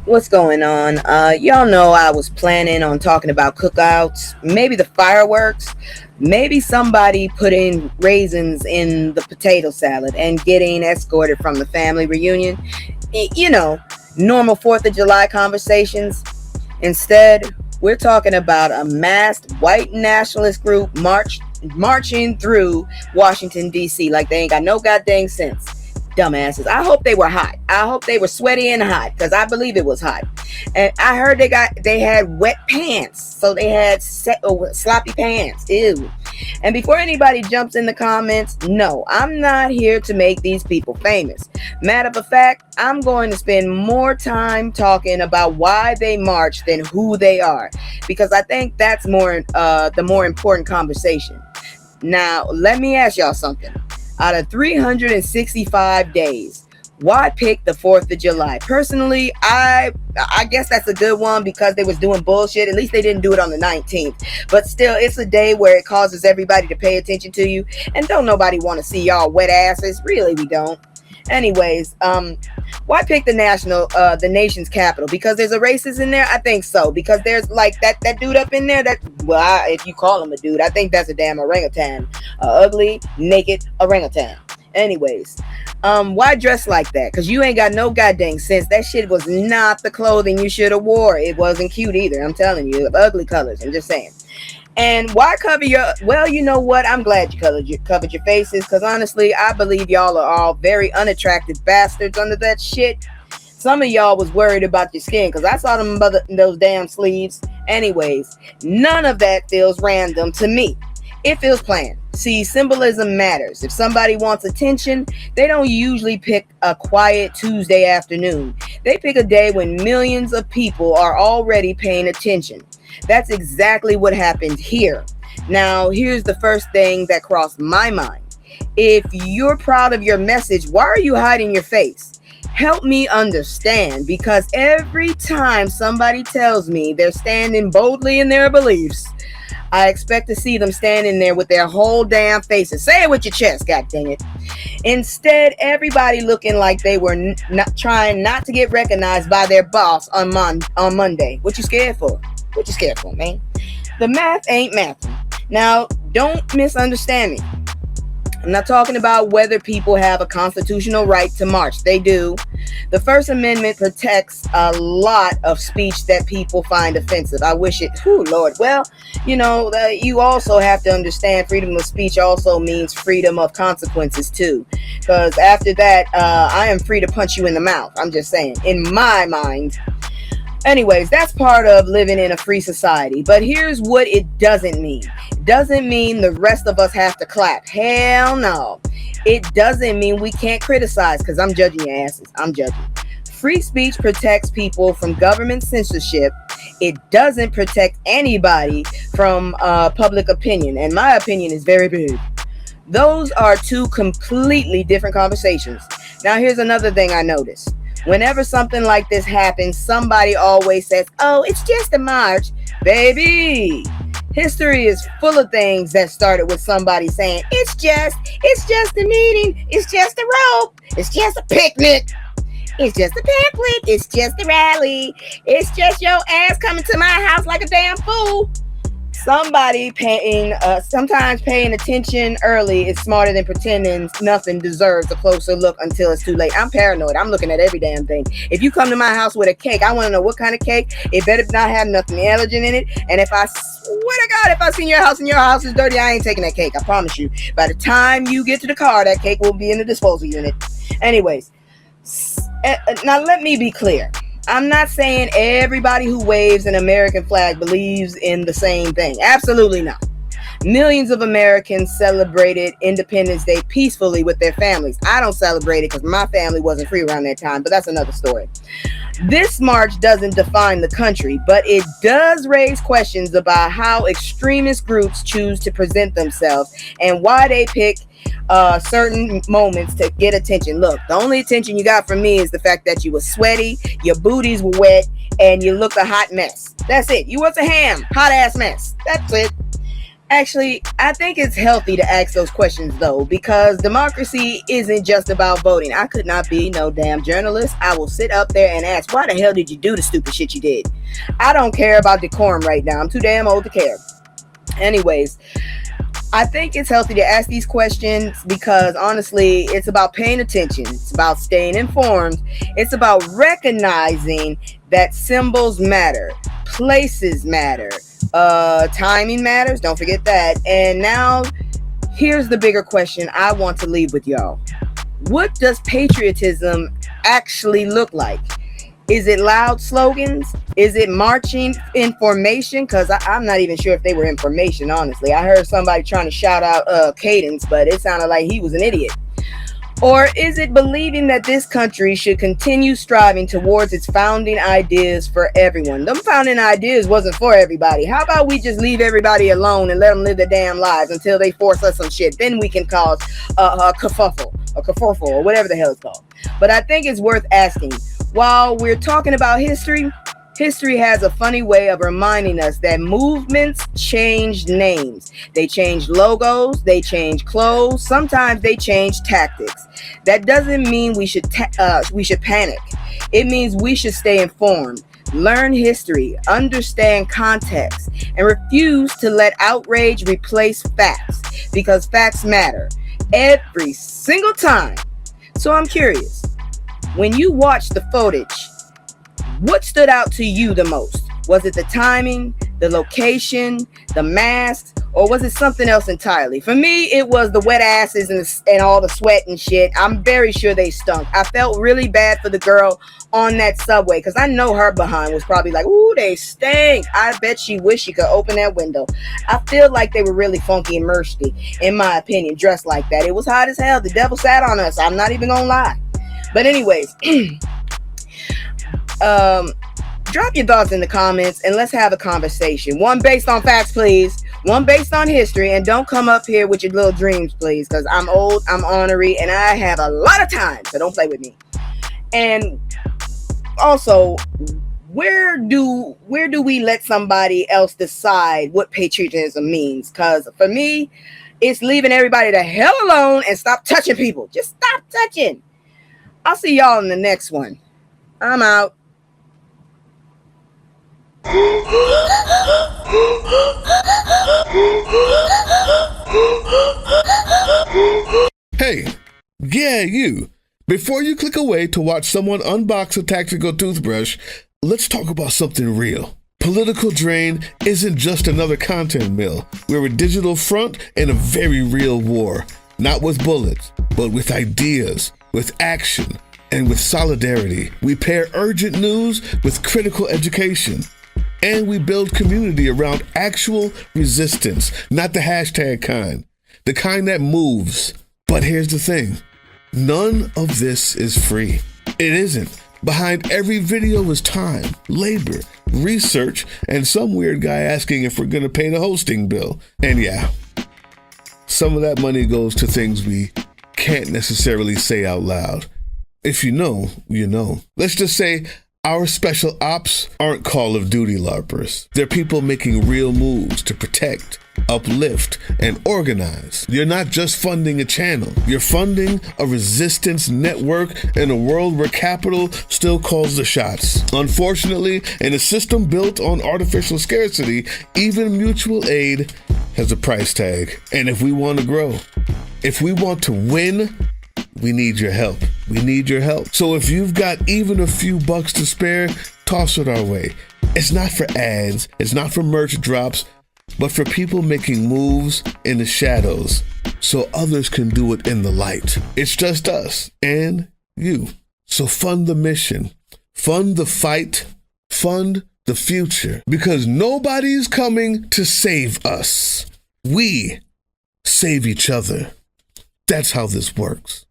What's going on? Y'all know I was planning on talking about cookouts, maybe the fireworks, maybe somebody putting raisins in the potato salad and getting escorted from the family reunion. You know, normal 4th of July conversations. Instead, we're talking about a masked white nationalist group marching through Washington, D.C. like they ain't got no goddamn sense. Dumbasses. I hope they were hot. I hope they were sweaty and hot because I believe it was hot. And I heard they had wet pants, so they had sloppy pants. Ew. And before anybody jumps in the comments, no, I'm not here to make these people famous. Matter of fact, I'm going to spend more time talking about why they march than who they are, because I think that's the more important conversation. Now, let me ask y'all something. Out of 365 days, why pick the 4th of July? Personally, I guess that's a good one because they was doing bullshit. At least they didn't do it on the 19th. But still, it's a day where it causes everybody to pay attention to you. And don't nobody want to see y'all wet asses. Really, we don't. Anyways, why pick the nation's capital? Because there's a racist in there? I think so. Because there's like that dude up in there if you call him a dude, I think that's a damn orangutan. Ugly, naked orangutan. Anyways, why dress like that? Because you ain't got no goddamn sense. That shit was not the clothing you should have wore. It wasn't cute either. I'm telling you, ugly colors. I'm just saying. And why cover well, you know what? I'm glad you covered your faces, because honestly, I believe y'all are all very unattractive bastards under that shit. Some of y'all was worried about your skin, because I saw those damn sleeves. Anyways, none of that feels random to me. It feels planned. See, symbolism matters. If somebody wants attention, they don't usually pick a quiet Tuesday afternoon. They pick a day when millions of people are already paying attention. That's exactly what happened here. Now, here's the first thing that crossed my mind. If you're proud of your message, why are you hiding your face? Help me understand, because every time somebody tells me they're standing boldly in their beliefs, I expect to see them standing there with their whole damn faces. Say it with your chest, god dang it. Instead, everybody looking like they were trying not to get recognized by their boss on Monday. What you scared for? What you scared for, man? The math ain't mathing. Now, don't misunderstand me. I'm not talking about whether people have a constitutional right to march. They do. The First Amendment protects a lot of speech that people find offensive. I wish it, Lord. Well, you also have to understand freedom of speech also means freedom of consequences too. Because after that, I am free to punch you in the mouth. I'm just saying, in my mind. Anyways, that's part of living in a free society. But here's what it doesn't mean. It doesn't mean the rest of us have to clap. Hell no. It doesn't mean we can't criticize, because I'm judging your asses. I'm judging. Free speech protects people from government censorship. It doesn't protect anybody from public opinion. And my opinion is very big. Those are two completely different conversations. Now, here's another thing I noticed. Whenever something like this happens, somebody always says, oh, it's just a march. Baby, history is full of things that started with somebody saying, it's just a meeting. It's just a rope. It's just a picnic. It's just a pamphlet. It's just a rally. It's just your ass coming to my house like a damn fool. Sometimes paying attention early is smarter than pretending nothing deserves a closer look until it's too late. I'm paranoid. I'm looking at every damn thing. If you come to my house with a cake, I want to know what kind of cake. It better not have nothing allergen in it. And if I swear to God, if I see your house and your house is dirty, I ain't taking that cake. I promise you. By the time you get to the car, that cake will be in the disposal unit. Anyways, now let me be clear. I'm not saying everybody who waves an American flag believes in the same thing. Absolutely not. Millions of Americans celebrated Independence Day peacefully with their families. I don't celebrate it because my family wasn't free around that time, but that's another story. This march doesn't define the country, but it does raise questions about how extremist groups choose to present themselves and why they pick certain moments to get attention. Look, the only attention you got from me is the fact that you were sweaty, your booties were wet, and you looked a hot mess. That's it. You was a hot ass mess. That's it. Actually, I think it's healthy to ask those questions though, because democracy isn't just about voting. I could not be no damn journalist. I will sit up there and ask, why the hell did you do the stupid shit you did? I don't care about decorum right now. I'm too damn old to care. Anyways, I think it's healthy to ask these questions because honestly, it's about paying attention. It's about staying informed. It's about recognizing that symbols matter, places matter, timing matters. Don't forget that. And now, here's the bigger question I want to leave with y'all. What does patriotism actually look like? Is it loud slogans? Is it marching in formation? Because I'm not even sure if they were in formation, honestly. I heard somebody trying to shout out Cadence, but it sounded like he was an idiot. Or is it believing that this country should continue striving towards its founding ideas for everyone? Them founding ideas wasn't for everybody. How about we just leave everybody alone and let them live their damn lives until they force us some shit? Then we can cause a kerfuffle, or whatever the hell it's called. But I think it's worth asking. While we're talking about history, history has a funny way of reminding us that movements change names. They change logos, they change clothes, sometimes they change tactics. That doesn't mean we should panic. It means we should stay informed, learn history, understand context, and refuse to let outrage replace facts, because facts matter every single time. So I'm curious, when you watch the footage, what stood out to you the most? Was it the timing, the location, the masks, or was it something else entirely? For me, it was the wet asses and all the sweat and shit. I'm very sure they stunk. I felt really bad for the girl on that subway because I know her behind was probably like, ooh, they stink. I bet she wished she could open that window. I feel like they were really funky and musty, in my opinion, dressed like that. It was hot as hell. The devil sat on us. I'm not even gonna lie. But anyways, drop your thoughts in the comments and let's have a conversation. One based on facts, please. One based on history. And don't come up here with your little dreams, please, because I'm old, I'm ornery, and I have a lot of time. So don't play with me. And also, where do we let somebody else decide what patriotism means? Because for me, it's leaving everybody the hell alone and stop touching people. Just stop touching. I'll see y'all in the next one. I'm out. Hey, yeah, you. Before you click away to watch someone unbox a tactical toothbrush, let's talk about something real. Political Drain isn't just another content mill. We're a digital front in a very real war. Not with bullets, but with ideas, with action, and with solidarity. We pair urgent news with critical education. And we build community around actual resistance, not the hashtag kind. The kind that moves. But here's the thing. None of this is free. It isn't. Behind every video is time, labor, research, and some weird guy asking if we're going to pay the hosting bill. And yeah, some of that money goes to things we can't necessarily say out loud. If you know, you know. Let's just say our special ops aren't Call of Duty LARPers. They're people making real moves to protect, uplift, and organize. You're not just funding a channel. You're funding a resistance network in a world where capital still calls the shots. Unfortunately, in a system built on artificial scarcity, even mutual aid has a price tag. And if we want to grow, if we want to win, we need your help. We need your help. So if you've got even a few bucks to spare, toss it our way. It's not for ads, it's not for merch drops, but for people making moves in the shadows so others can do it in the light. It's just us and you. So fund the mission, fund the fight, fund the future, because nobody's coming to save us. We save each other. That's how this works.